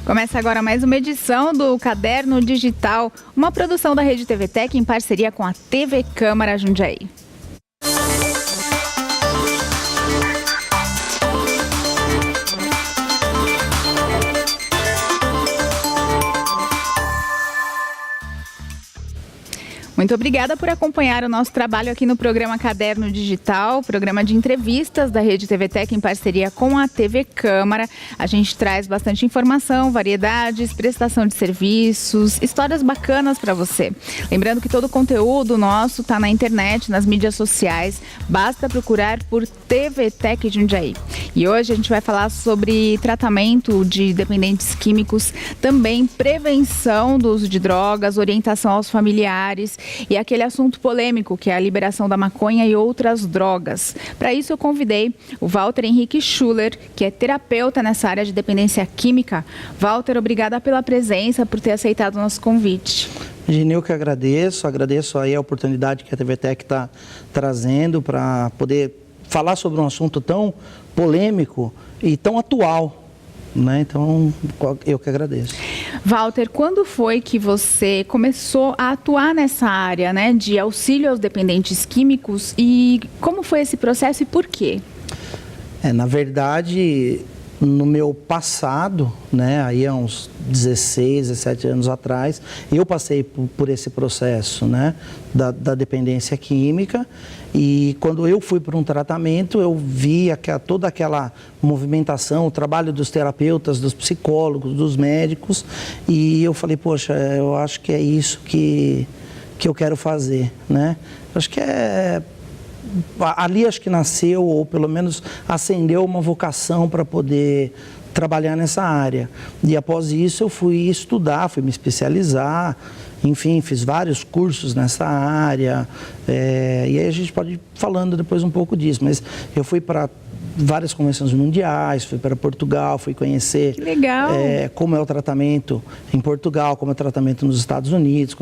Começa agora mais uma edição do Caderno Digital, uma produção da Rede TVTec em parceria com a TV Câmara Jundiaí. Muito obrigada por acompanhar o nosso trabalho aqui no programa Caderno Digital, programa de entrevistas da Rede TVTec em parceria com a TV Câmara. A gente traz bastante informação, variedades, prestação de serviços, histórias bacanas para você. Lembrando que todo o conteúdo nosso está na internet, nas mídias sociais, basta procurar por TVTec Jundiaí. E hoje a gente vai falar sobre tratamento de dependentes químicos, também prevenção do uso de drogas, orientação aos familiares e aquele assunto polêmico que é a liberação da maconha e outras drogas. Para isso eu convidei o Walter Henrique Schuller, que é terapeuta nessa área de dependência química. Walter, obrigada pela presença, por ter aceitado o nosso convite. Gini, eu que agradeço aí a oportunidade que a TVTec está trazendo para poder falar sobre um assunto tão polêmico e tão atual, né? Então, eu que agradeço. Walter, quando foi que você começou a atuar nessa área, né, de auxílio aos dependentes químicos e como foi esse processo e por quê? Na verdade, no meu passado, né, aí há uns 16, 17 anos atrás, eu passei por esse processo, né, da dependência química. E quando eu fui para um tratamento, eu vi toda aquela movimentação, o trabalho dos terapeutas, dos psicólogos, dos médicos, e eu falei, poxa, eu acho que é isso que eu quero fazer, né? Acho que ali acho que nasceu, ou pelo menos acendeu uma vocação para poder trabalhar nessa área. E após isso eu fui estudar, fui me especializar, enfim, fiz vários cursos nessa área, e aí a gente pode ir falando depois um pouco disso, mas eu fui para várias convenções mundiais, fui para Portugal, fui conhecer como é o tratamento em Portugal, como é o tratamento nos Estados Unidos,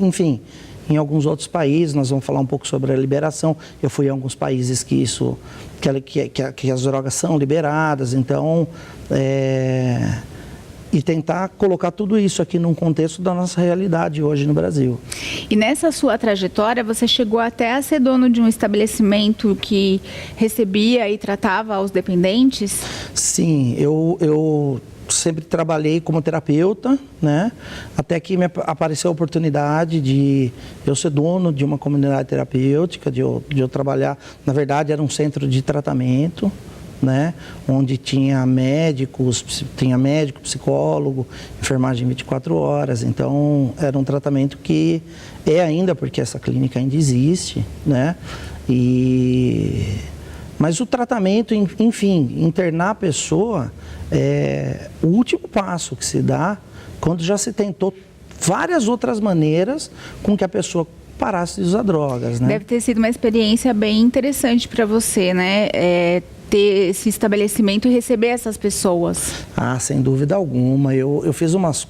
enfim, em alguns outros países. Nós vamos falar um pouco sobre a liberação. Eu fui em alguns países que as drogas são liberadas, então e tentar colocar tudo isso aqui num contexto da nossa realidade hoje no Brasil. E nessa sua trajetória, você chegou até a ser dono de um estabelecimento que recebia e tratava os dependentes? Sim, eu sempre trabalhei como terapeuta, né? Até que me apareceu a oportunidade de eu ser dono de uma comunidade terapêutica, de eu trabalhar. Na verdade, era um centro de tratamento, né? Onde tinha médico, psicólogo, enfermagem 24 horas. Então, era um tratamento que é ainda, porque essa clínica ainda existe, né? Mas o tratamento, enfim, internar a pessoa é o último passo que se dá quando já se tentou várias outras maneiras com que a pessoa parasse de usar drogas, né? Deve ter sido uma experiência bem interessante para você, né? Ter esse estabelecimento e receber essas pessoas. Ah, sem dúvida alguma. Eu fiz umas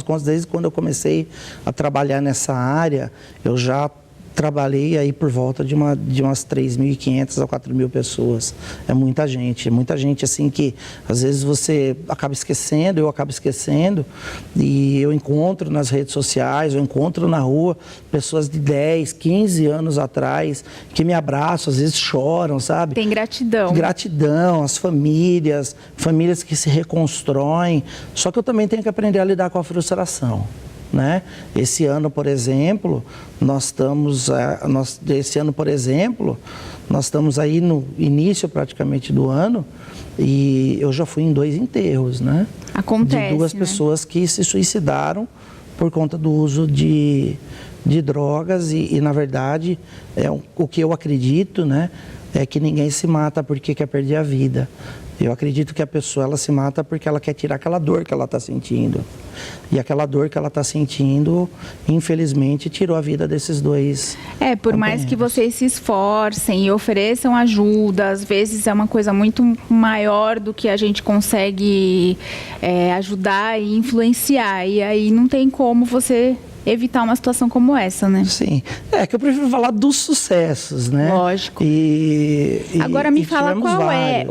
contas desde quando eu comecei a trabalhar nessa área. Eu já trabalhei aí por volta de umas 3.500 a 4.000 pessoas. É muita gente assim que às vezes você acaba esquecendo, eu acabo esquecendo, e eu encontro nas redes sociais, eu encontro na rua pessoas de 10, 15 anos atrás que me abraçam, às vezes choram, sabe? Tem gratidão. Gratidão, as famílias que se reconstroem, só que eu também tenho que aprender a lidar com a frustração, né? Esse ano, por exemplo, nós estamos aí no início praticamente do ano e eu já fui em 2 enterros, né? Acontece, de 2 pessoas que se suicidaram por conta do uso de drogas e na verdade, o que eu acredito, né, é que ninguém se mata porque quer perder a vida. Eu acredito que a pessoa ela se mata porque ela quer tirar aquela dor que ela está sentindo. E aquela dor que ela está sentindo, infelizmente, tirou a vida desses 2 por mais que vocês se esforcem e ofereçam ajuda, às vezes é uma coisa muito maior do que a gente consegue ajudar e influenciar. E aí não tem como você evitar uma situação como essa, né? Sim. É que eu prefiro falar dos sucessos, né? Lógico. Agora me fala qual é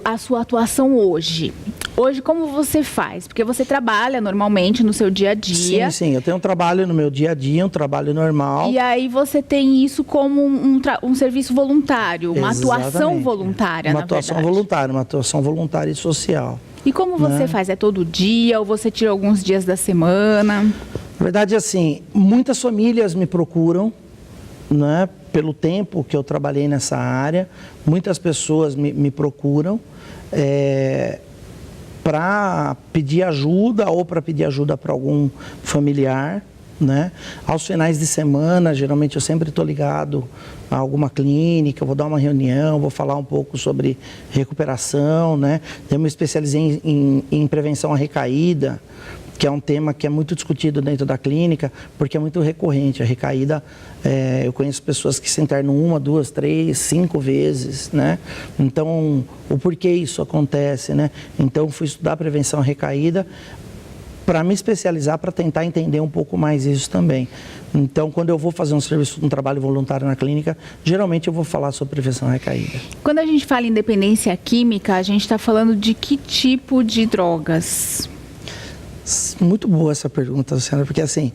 a sua atuação hoje. Hoje, como você faz? Porque você trabalha normalmente no seu dia a dia. Sim, eu tenho um trabalho no meu dia a dia, um trabalho normal. E aí você tem isso como um serviço voluntário, uma atuação voluntária, uma atuação voluntária, uma atuação voluntária e social. E como você faz? É todo dia ou você tira alguns dias da semana? Na verdade, assim, muitas famílias me procuram, né, pelo tempo que eu trabalhei nessa área. Muitas pessoas me procuram para pedir ajuda ou para pedir ajuda para algum familiar, né? Aos finais de semana, geralmente eu sempre estou ligado a alguma clínica, vou dar uma reunião, vou falar um pouco sobre recuperação, né? Eu me especializei em prevenção à recaída, que é um tema que é muito discutido dentro da clínica, porque é muito recorrente. A recaída, eu conheço pessoas que se internam 1, 2, 3, 5 vezes, né? Então, o porquê isso acontece, né? Então, fui estudar prevenção à recaída para me especializar, para tentar entender um pouco mais isso também. Então, quando eu vou fazer um trabalho voluntário na clínica, geralmente eu vou falar sobre prevenção à recaída. Quando a gente fala em dependência química, a gente está falando de que tipo de drogas? Muito boa essa pergunta, Luciana, porque assim,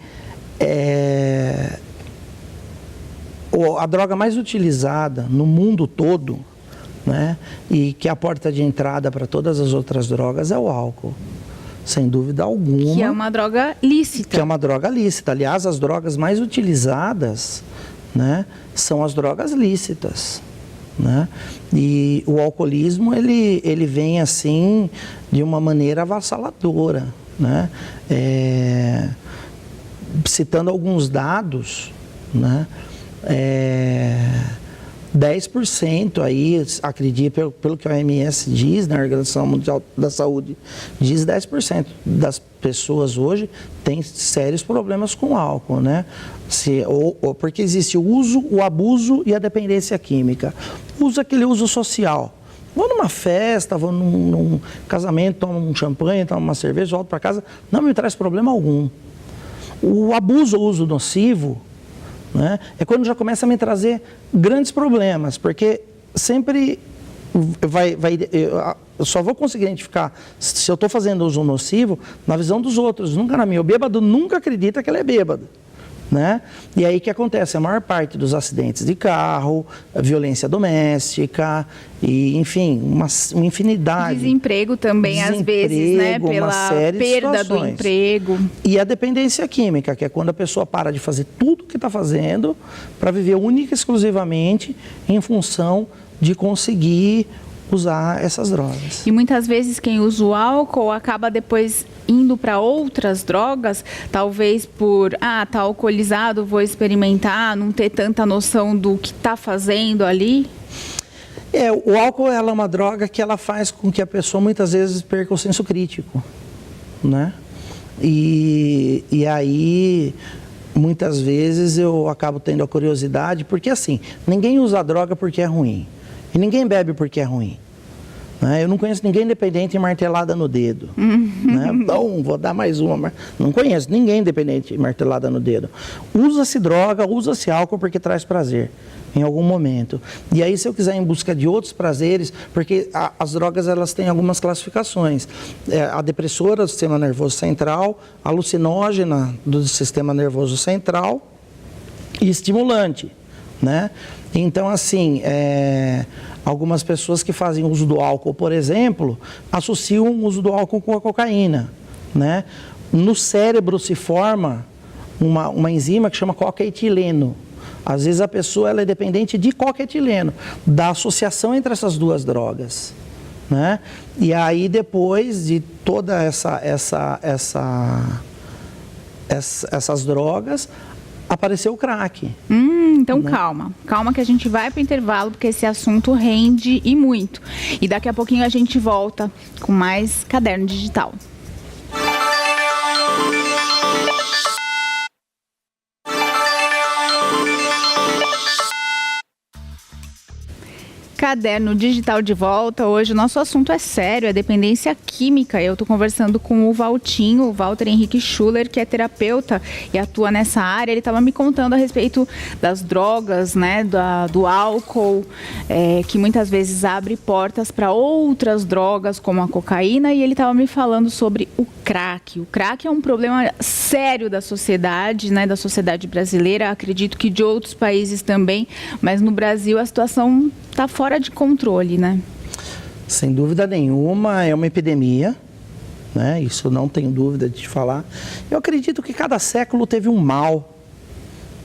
a droga mais utilizada no mundo todo, né, e que é a porta de entrada para todas as outras drogas, é o álcool. Sem dúvida alguma. Que é uma droga lícita. Que é uma droga lícita. Aliás, as drogas mais utilizadas, né, são as drogas lícitas, né? E o alcoolismo, ele vem assim de uma maneira avassaladora, né? Citando alguns dados, né? 10% aí, acredito, pelo que a OMS diz, na Organização Mundial da Saúde, diz 10% das pessoas hoje têm sérios problemas com álcool, né? Porque existe o uso, o abuso e a dependência química. Uso aquele uso social. Vou numa festa, vou num casamento, tomo um champanhe, tomo uma cerveja, volto para casa, não me traz problema algum. O abuso, o uso nocivo, né, é quando já começa a me trazer grandes problemas, porque sempre eu só vou conseguir identificar se eu estou fazendo uso nocivo na visão dos outros, nunca na minha. O bêbado nunca acredita que ele é bêbado, né? E aí o que acontece? A maior parte dos acidentes de carro, violência doméstica, e enfim, uma infinidade. Desemprego também, às vezes, né? Pela perda do emprego. E a dependência química, que é quando a pessoa para de fazer tudo o que está fazendo para viver única e exclusivamente em função de conseguir usar essas drogas. E muitas vezes quem usa o álcool acaba depois indo para outras drogas, talvez por, tá alcoolizado, vou experimentar, não ter tanta noção do que está fazendo ali. O álcool, ela é uma droga que ela faz com que a pessoa muitas vezes perca o senso crítico, né? E aí, muitas vezes eu acabo tendo a curiosidade, porque assim, ninguém usa droga porque é ruim. E ninguém bebe porque é ruim. Né? Eu não conheço ninguém dependente em martelada no dedo. Né? Bom, vou dar mais uma. Não conheço ninguém dependente em martelada no dedo. Usa-se droga, usa-se álcool porque traz prazer em algum momento. E aí, se eu quiser ir em busca de outros prazeres, porque as drogas, elas têm algumas classificações. A depressora do sistema nervoso central, alucinógena do sistema nervoso central e estimulante, né? Então, assim, algumas pessoas que fazem uso do álcool, por exemplo, associam o uso do álcool com a cocaína, né? No cérebro se forma uma enzima que chama cocaetileno. Às vezes a pessoa ela é dependente de cocaetileno, da associação entre essas duas drogas, né? E aí, depois de toda essas drogas, apareceu o crack. Então calma que a gente vai para o intervalo, porque esse assunto rende e muito. E daqui a pouquinho a gente volta com mais Caderno Digital. Caderno Digital de volta. Hoje o nosso assunto é sério, é dependência química. Eu estou conversando com o Valtinho, o Walter Henrique Schuller, que é terapeuta e atua nessa área. Ele estava me contando a respeito das drogas, né, do álcool, que muitas vezes abre portas para outras drogas, como a cocaína, e ele estava me falando sobre o crack. O crack é um problema sério da sociedade, né, da sociedade brasileira, acredito que de outros países também, mas no Brasil a situação está fora de controle, né? Sem dúvida nenhuma, é uma epidemia, né? Isso não tenho dúvida de te falar. Eu acredito que cada século teve um mal,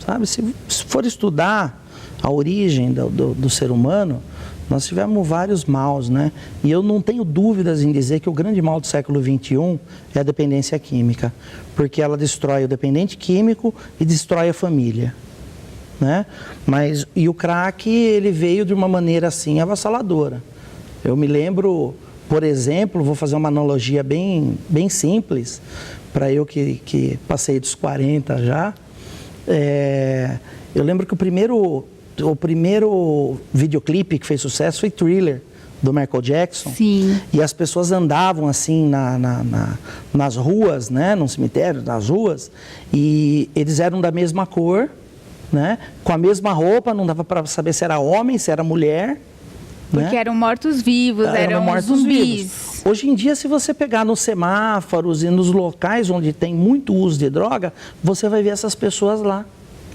sabe? Se for estudar a origem do ser humano, nós tivemos vários maus, né? E eu não tenho dúvidas em dizer que o grande mal do século XXI é a dependência química, porque ela destrói o dependente químico e destrói a família, né? E o crack, ele veio de uma maneira assim avassaladora. Eu me lembro, por exemplo, vou fazer uma analogia bem simples, para eu que passei dos 40 já. Eu lembro que o primeiro videoclipe que fez sucesso foi Thriller, do Michael Jackson. Sim. E as pessoas andavam assim nas ruas, né, no cemitério, nas ruas, e eles eram da mesma cor, né, com a mesma roupa, não dava para saber se era homem, se era mulher. Porque, né, eram mortos-vivos, eram zumbis. Hoje em dia, se você pegar nos semáforos e nos locais onde tem muito uso de droga, você vai ver essas pessoas lá.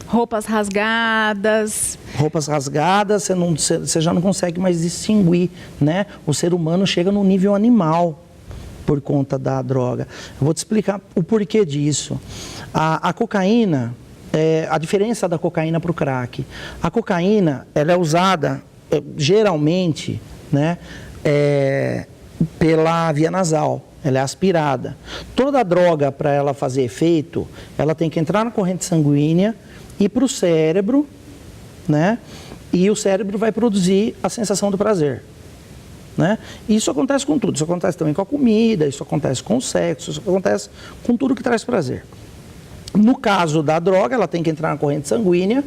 Roupas rasgadas. Roupas rasgadas, você já não consegue mais distinguir, né? O ser humano chega no nível animal por conta da droga. Eu vou te explicar o porquê disso. A cocaína, a diferença da cocaína para o crack. A cocaína, ela é usada geralmente, né, pela via nasal. Ela é aspirada. Toda droga, para ela fazer efeito, ela tem que entrar na corrente sanguínea, ir para o cérebro, né? E o cérebro vai produzir a sensação do prazer, né? Isso acontece com tudo. Isso acontece também com a comida, isso acontece com o sexo, isso acontece com tudo que traz prazer. No caso da droga, ela tem que entrar na corrente sanguínea,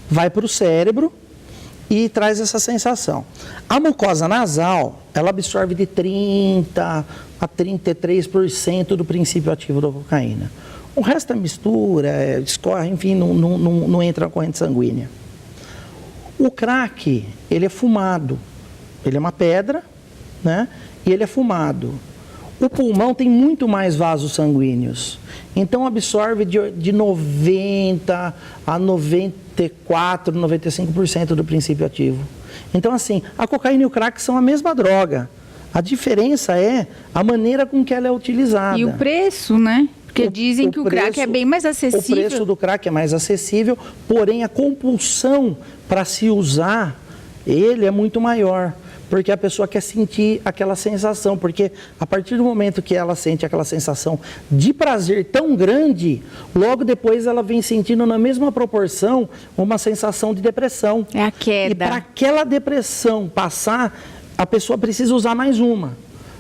vai para o cérebro e traz essa sensação. A mucosa nasal, ela absorve de 30% a 33% do princípio ativo da cocaína. O resto é mistura, escorre, enfim, não entra na corrente sanguínea. O crack, ele é fumado. Ele é uma pedra, né? E ele é fumado. O pulmão tem muito mais vasos sanguíneos. Então absorve de 90% a 94%, 95% do princípio ativo. Então, assim, a cocaína e o crack são a mesma droga. A diferença é a maneira com que ela é utilizada. E o preço, né? Porque dizem que o crack é bem mais acessível. O preço do crack é mais acessível, porém a compulsão para se usar ele é muito maior. Porque a pessoa quer sentir aquela sensação. Porque a partir do momento que ela sente aquela sensação de prazer tão grande, logo depois ela vem sentindo na mesma proporção uma sensação de depressão. É a queda. E para aquela depressão passar, a pessoa precisa usar mais uma.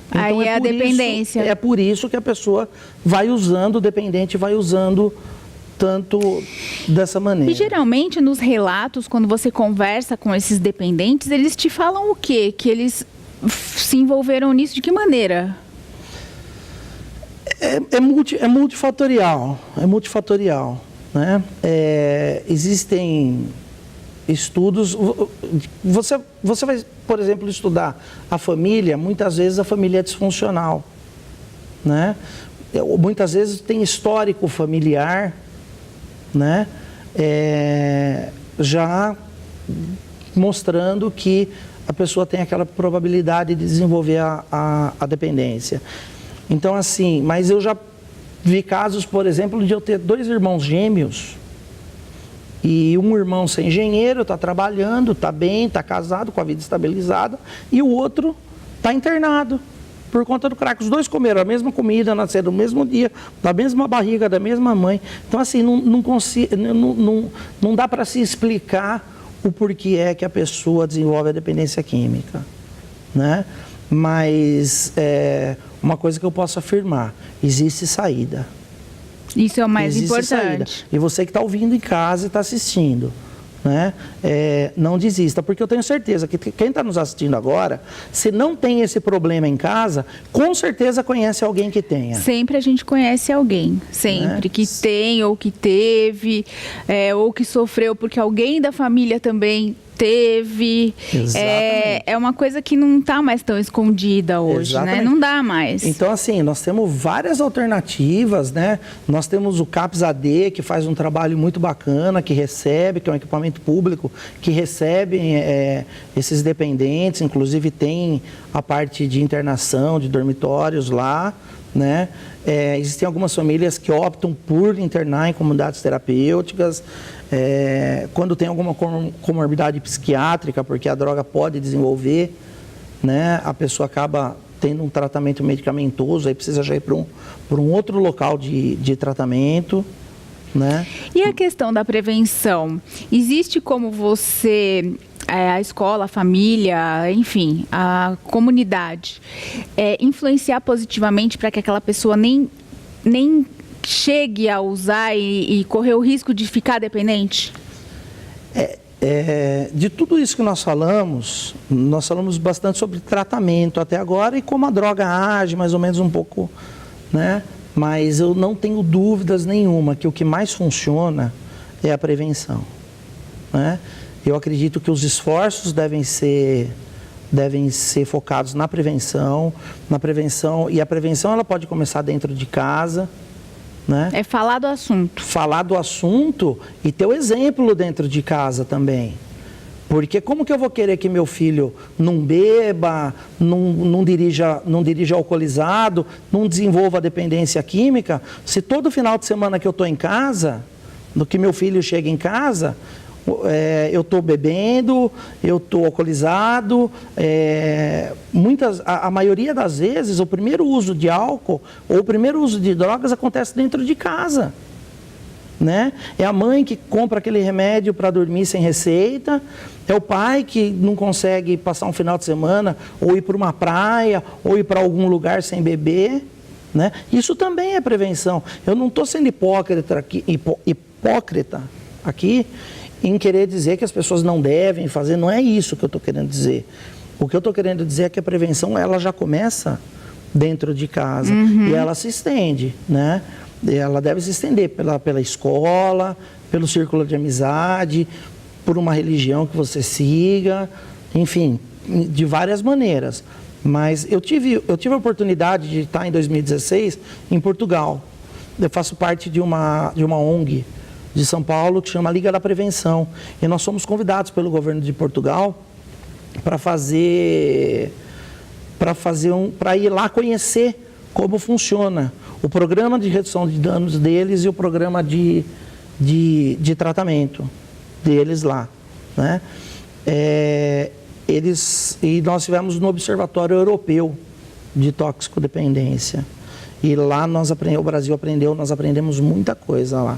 Então, aí é a dependência. É por isso que a pessoa vai usando, o dependente vai usando tanto dessa maneira. E geralmente nos relatos, quando você conversa com esses dependentes, eles te falam o quê? Que eles se envolveram nisso de que maneira? É multifatorial, né? Existem estudos, você vai, por exemplo, estudar a família, muitas vezes a família é disfuncional, né? Muitas vezes tem histórico familiar, né? Já mostrando que a pessoa tem aquela probabilidade de desenvolver a dependência. Então, assim, mas eu já vi casos, por exemplo, de eu ter 2 irmãos gêmeos, e um irmão ser engenheiro, está trabalhando, está bem, está casado, com a vida estabilizada, e o outro está internado por conta do crack. Os 2 comeram a mesma comida, nasceram no mesmo dia, da mesma barriga, da mesma mãe. Então, assim, não dá para se explicar o porquê é que a pessoa desenvolve a dependência química, né? Mas uma coisa que eu posso afirmar, existe saída. Isso é o mais Existe importante. Saída. E você que está ouvindo em casa e está assistindo, né? Não desista, porque eu tenho certeza que quem está nos assistindo agora, se não tem esse problema em casa, com certeza conhece alguém que tenha. Sempre a gente conhece alguém, sempre, que tem ou que teve, ou que sofreu porque alguém da família também teve. É uma coisa que não está mais tão escondida hoje, né? Não dá mais. Então, assim, nós temos várias alternativas, né? Nós temos o CAPS AD, que faz um trabalho muito bacana, que é um equipamento público, que recebe esses dependentes, inclusive tem a parte de internação, de dormitórios lá, né? Existem algumas famílias que optam por internar em comunidades terapêuticas, quando tem alguma comorbidade psiquiátrica, porque a droga pode desenvolver, né? A pessoa acaba tendo um tratamento medicamentoso, aí precisa já ir para um outro local de tratamento, né? E a questão da prevenção, existe como você... a escola, a família, enfim, a comunidade, influenciar positivamente para que aquela pessoa nem chegue a usar e correr o risco de ficar dependente? De tudo isso que nós falamos bastante sobre tratamento até agora e como a droga age, mais ou menos um pouco, né? Mas eu não tenho dúvidas nenhuma que o que mais funciona é a prevenção, né? Eu acredito que os esforços devem ser focados na prevenção, e a prevenção ela pode começar dentro de casa, né? Falar do assunto. Falar do assunto e ter o exemplo dentro de casa também. Porque como que eu vou querer que meu filho não beba, não dirija alcoolizado, não desenvolva dependência química, se todo final de semana que eu estou em casa, no que meu filho chega em casa... eu estou bebendo, eu estou alcoolizado, a maioria das vezes o primeiro uso de álcool ou o primeiro uso de drogas acontece dentro de casa, né? É a mãe que compra aquele remédio para dormir sem receita, é o pai que não consegue passar um final de semana ou ir para uma praia ou ir para algum lugar sem beber, né? Isso também é prevenção. Eu não estou sendo hipócrita aqui em querer dizer que as pessoas não devem fazer, não é isso que eu estou querendo dizer. O que eu estou querendo dizer é que a prevenção ela já começa dentro de casa e ela se estende, né? Ela deve se estender pela escola, pelo círculo de amizade, por uma religião que você siga, enfim, de várias maneiras. Mas eu tive a oportunidade de estar em 2016 em Portugal. Eu faço parte de uma ONG de São Paulo, que chama Liga da Prevenção. E nós fomos convidados pelo governo de Portugal para ir lá conhecer como funciona o programa de redução de danos deles e o programa de tratamento deles lá, né? E nós estivemos no Observatório Europeu de Toxicodependência. E lá o Brasil aprendeu, nós aprendemos muita coisa lá.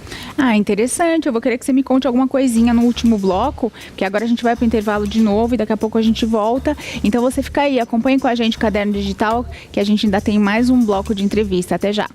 Interessante. Eu vou querer que você me conte alguma coisinha no último bloco, porque agora a gente vai para o intervalo de novo e daqui a pouco a gente volta. Então você fica aí, acompanhe com a gente o Caderno Digital, que a gente ainda tem mais um bloco de entrevista. Até já.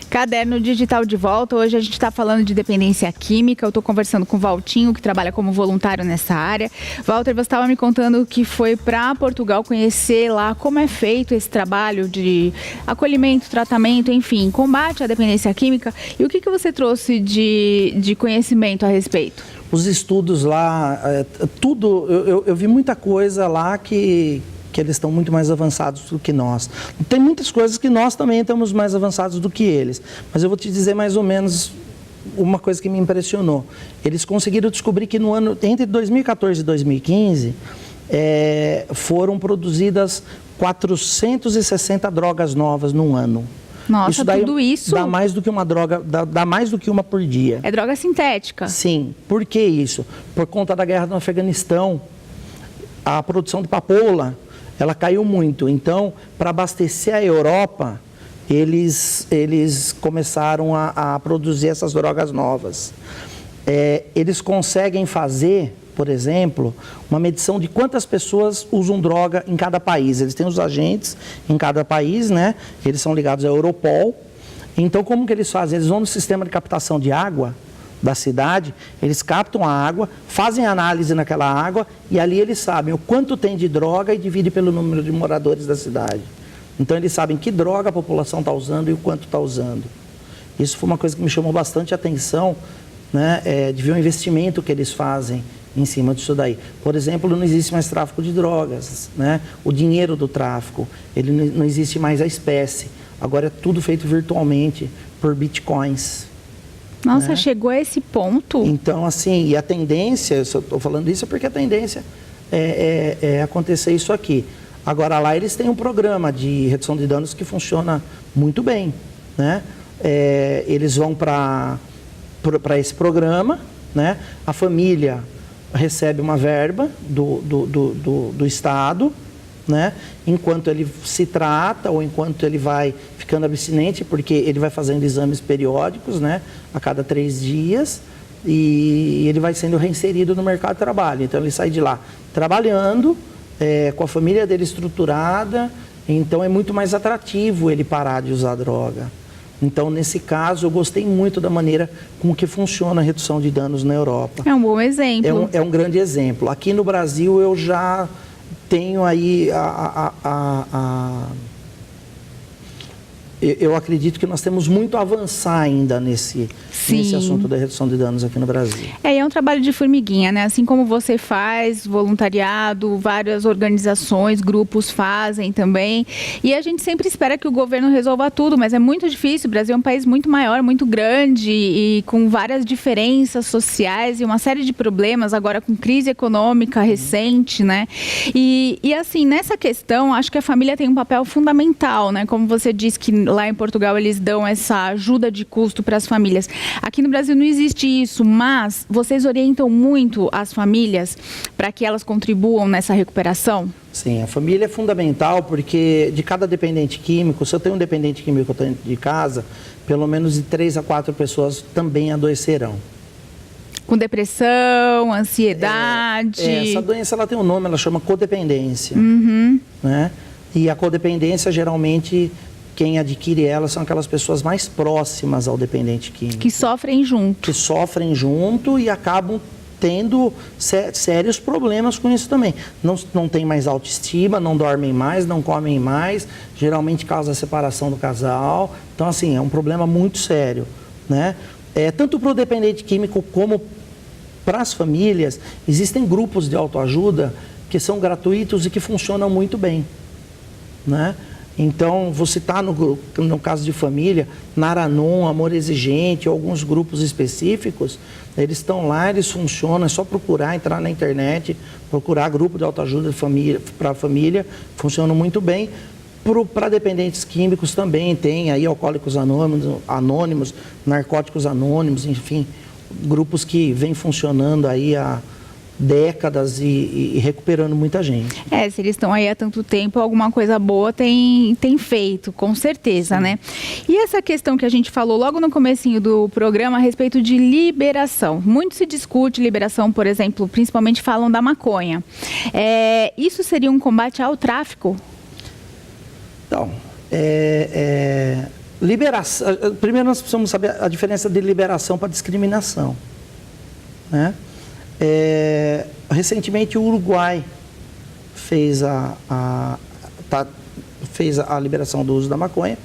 Caderno Digital de volta. Hoje a gente está falando de dependência química. Eu estou conversando com o Valtinho, que trabalha como voluntário nessa área. Walter, você estava me contando que foi para Portugal conhecer lá como é feito esse trabalho de acolhimento, tratamento, enfim, combate à dependência química. E o que você trouxe de conhecimento a respeito? Os estudos lá, tudo, eu vi muita coisa lá que eles estão muito mais avançados do que nós. Tem muitas coisas que nós também estamos mais avançados do que eles. Mas eu vou te dizer mais ou menos uma coisa que me impressionou. Eles conseguiram descobrir que no ano entre 2014 e 2015 foram produzidas 460 drogas novas num ano. Nossa, tudo isso... Dá mais do que uma droga, dá mais do que uma por dia. É droga sintética? Sim. Por que isso? Por conta da guerra no Afeganistão, a produção de papoula, ela caiu muito. Então, para abastecer a Europa, eles começaram a produzir essas drogas novas. eles conseguem fazer, por exemplo, uma medição de quantas pessoas usam droga em cada país. Eles têm os agentes em cada país, né? Eles são ligados à Europol. Então, como que eles fazem? Eles vão no sistema de captação de água da cidade, eles captam a água, fazem análise naquela água e ali eles sabem o quanto tem de droga e dividem pelo número de moradores da cidade. Então, eles sabem que droga a população está usando e o quanto está usando. Isso foi uma coisa que me chamou bastante atenção, né? De ver o investimento que eles fazem em cima disso daí. Por exemplo, não existe mais tráfico de drogas, né? O dinheiro do tráfico, ele não existe mais a espécie. Agora é tudo feito virtualmente por bitcoins. Nossa, né? Chegou a esse ponto? Então, assim, e a tendência, eu estou falando isso porque a tendência é acontecer isso aqui. Agora, lá eles têm um programa de redução de danos que funciona muito bem, né? Eles vão para esse programa, né? A família recebe uma verba do Estado, né? Enquanto ele se trata ou enquanto ele vai ficando abstinente, porque ele vai fazendo exames periódicos, né? A cada 3 dias, e ele vai sendo reinserido no mercado de trabalho. Então, ele sai de lá trabalhando, com a família dele estruturada, então é muito mais atrativo ele parar de usar droga. Então, nesse caso, eu gostei muito da maneira com que funciona a redução de danos na Europa. É um bom exemplo. É um grande exemplo. Aqui no Brasil, eu já tenho aí eu acredito que nós temos muito a avançar ainda nesse assunto da redução de danos aqui no Brasil. É um trabalho de formiguinha, né? Assim como você faz, voluntariado, várias organizações, grupos fazem também. E a gente sempre espera que o governo resolva tudo, mas é muito difícil. O Brasil é um país muito maior, muito grande e com várias diferenças sociais e uma série de problemas, agora com crise econômica recente, né? E assim, nessa questão, acho que a família tem um papel fundamental, né? Como você disse que lá em Portugal eles dão essa ajuda de custo para as famílias. Aqui no Brasil não existe isso, mas vocês orientam muito as famílias para que elas contribuam nessa recuperação? Sim, a família é fundamental porque de cada dependente químico, se eu tenho um dependente químico dentro de casa, pelo menos de 3 a 4 pessoas também adoecerão. Com depressão, ansiedade... Essa doença ela tem um nome, ela chama codependência. Uhum. Né? E a codependência, geralmente, quem adquire ela são aquelas pessoas mais próximas ao dependente químico. Que sofrem junto. Que sofrem junto e acabam tendo sérios problemas com isso também. Não tem mais autoestima, não dormem mais, não comem mais, geralmente causa a separação do casal. Então, assim, é um problema muito sério, né? Tanto para o dependente químico como para as famílias, existem grupos de autoajuda que são gratuitos e que funcionam muito bem, né? Então, vou citar no caso de família, Naranon, Amor Exigente, alguns grupos específicos, eles estão lá, eles funcionam, é só procurar, entrar na internet, procurar grupo de autoajuda para a família, funcionam muito bem. Para dependentes químicos também tem aí Alcoólicos Anônimos, Narcóticos Anônimos, enfim, grupos que vêm funcionando aí há décadas e recuperando muita gente. Se eles estão aí há tanto tempo, alguma coisa boa tem feito, com certeza, sim, né? E essa questão que a gente falou logo no comecinho do programa a respeito de liberação. Muito se discute liberação, por exemplo, principalmente falam da maconha. Isso seria um combate ao tráfico? Então, liberação... Primeiro nós precisamos saber a diferença de liberação para discriminação, né? Recentemente o Uruguai fez a liberação do uso da maconha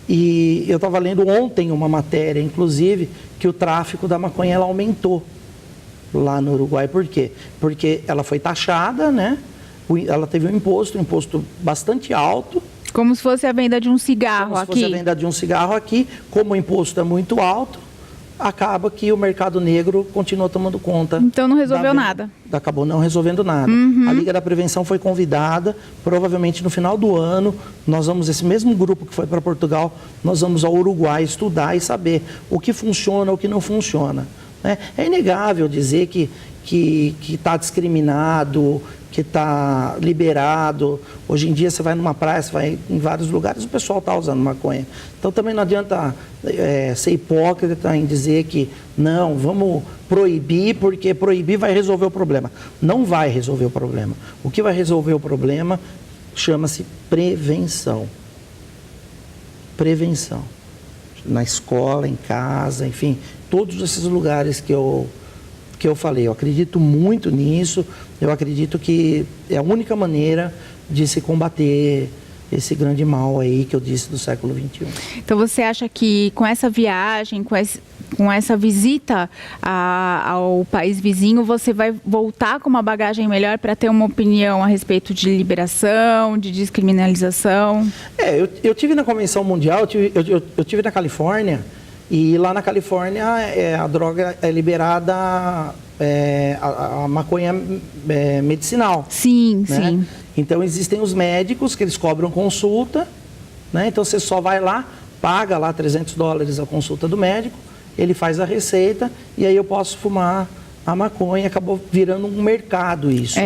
e eu estava lendo ontem uma matéria, inclusive, que o tráfico da maconha ela aumentou lá no Uruguai. Por quê? Porque ela foi taxada, né? Ela teve um imposto bastante alto. Como se fosse a venda de um cigarro aqui. Como se fosse a venda de um cigarro aqui. Como o imposto é muito alto, acaba que o mercado negro continua tomando conta. Então não resolveu nada. Acabou não resolvendo nada. Uhum. A Liga da Prevenção foi convidada, provavelmente no final do ano, esse mesmo grupo que foi para Portugal, nós vamos ao Uruguai estudar e saber o que funciona, o que não funciona. É inegável dizer que está discriminado, que está liberado. Hoje em dia você vai numa praia, você vai em vários lugares, o pessoal está usando maconha. Então também não adianta ser hipócrita em dizer que não, vamos proibir, porque proibir vai resolver o problema. Não vai resolver o problema. O que vai resolver o problema chama-se prevenção. Prevenção. Na escola, em casa, enfim, todos esses lugares que eu falei. Eu acredito muito nisso, eu acredito que é a única maneira de se combater esse grande mal aí que eu disse do século XXI. Então você acha que com essa viagem, com essa visita ao país vizinho, você vai voltar com uma bagagem melhor para ter uma opinião a respeito de liberação, de descriminalização? Eu tive na Convenção Mundial, eu tive na Califórnia, e lá na Califórnia a droga é liberada, a maconha medicinal. Sim, né? sim. Então existem os médicos que eles cobram consulta, né? Então você só vai lá, paga lá $300 a consulta do médico, ele faz a receita e aí eu posso fumar a maconha. Acabou virando um mercado isso.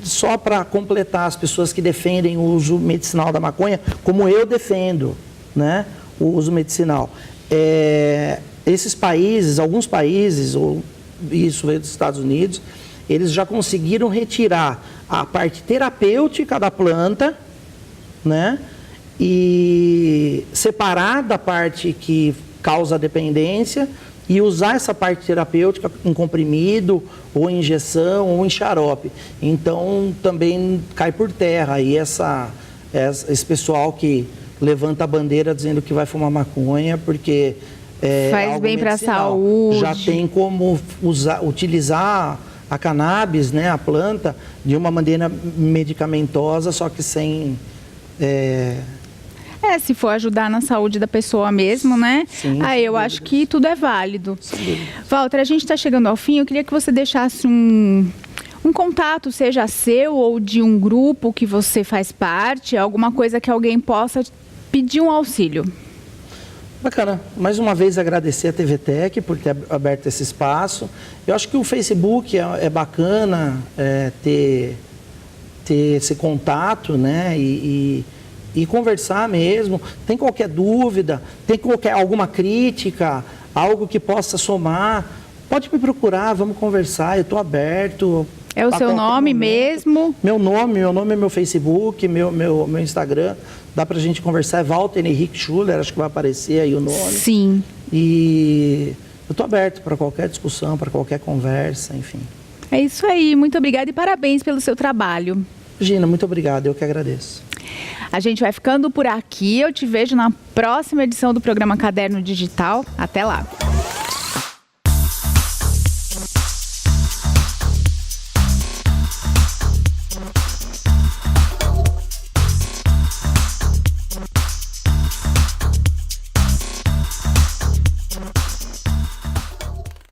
Só para completar as pessoas que defendem o uso medicinal da maconha, como eu defendo, né? O uso medicinal. Esses países, alguns países, ou isso veio dos Estados Unidos, eles já conseguiram retirar a parte terapêutica da planta, né? E separar da parte que causa dependência e usar essa parte terapêutica em comprimido, ou em injeção, ou em xarope. Então, também cai por terra aí esse pessoal que levanta a bandeira dizendo que vai fumar maconha, porque faz bem para a saúde. Já tem como utilizar a cannabis, né, a planta, de uma maneira medicamentosa, só que sem... se for ajudar na saúde da pessoa mesmo, né? Sim, eu acho que tudo é válido. Walter, a gente está chegando ao fim. Eu queria que você deixasse um contato, seja seu ou de um grupo que você faz parte, alguma coisa que alguém possa pedir um auxílio. Bacana. Mais uma vez agradecer a TVTech por ter aberto esse espaço. Eu acho que o Facebook é bacana ter esse contato, né? E conversar mesmo. Tem qualquer dúvida, tem alguma crítica, algo que possa somar, pode me procurar, vamos conversar, eu estou aberto. É o seu nome mesmo? Meu nome é meu Facebook, meu Instagram. Dá pra gente conversar, é Walter Henrique Schuller, acho que vai aparecer aí o nome. Sim. E eu estou aberto para qualquer discussão, para qualquer conversa, enfim. É isso aí, muito obrigada e parabéns pelo seu trabalho. Gina, muito obrigado, eu que agradeço. A gente vai ficando por aqui, eu te vejo na próxima edição do programa Caderno Digital. Até lá!